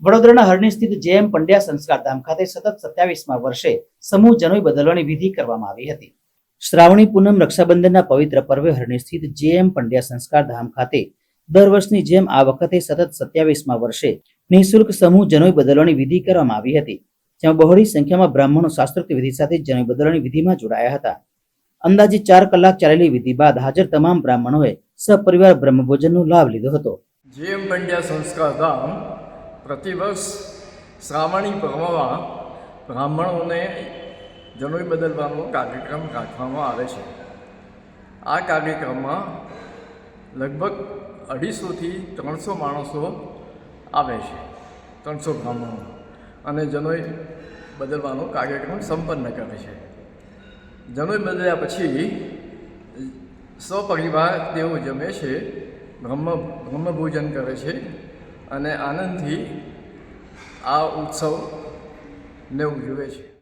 વડોદરાના હરણી સ્થિત જે.એમ. પંડ્યા સંસ્કાર ધામ ખાતે સતત 27મા વર્ષે સમૂહ જનોઈ બદલવાની વિધિ કરવામાં આવી હતી. શ્રાવણી પૂનમ રક્ષાબંધનના પવિત્ર પર્વે હરણી સ્થિત જે.એમ. પંડ્યા સંસ્કાર ધામ ખાતે દર વર્ષની જેમ આ વખતે સતત 27મા વર્ષે નિઃશુલ્ક સમૂહ જનોઈ બદલવાની વિધિ કરવામાં આવી હતી, જેમાં બહોળી સંખ્યામાં બ્રાહ્મણો શાસ્ત્રોક્ત વિધિ સાથે જનોઈ બદલવાની વિધિમાં જોડાયા હતા. અંદાજે 4 કલાક ચાલેલી વિધિ બાદ હાજર તમામ બ્રાહ્મણોએ સપરિવાર બ્રહ્મભોજનનો લાભ લીધો હતો. જે.એમ. પંડ્યા સંસ્કાર ધામ પ્રતિવર્ષ શ્રાવણી પર્વમાં બ્રાહ્મણોને જનોઈ બદલવાનો કાર્યક્રમ રાખવામાં આવે છે. આ કાર્યક્રમમાં લગભગ 250થી 300 માણસો આવે છે, 300 બ્રાહ્મણો, અને જનોઈ બદલવાનો કાર્યક્રમ સંપન્ન કરે છે. જનોઈ બદલ્યા પછી સપરિવાર તેઓ જમે છે, બ્રહ્મભોજન કરે છે અને આનંદથી આ ઉત્સવને ઉજવે છે.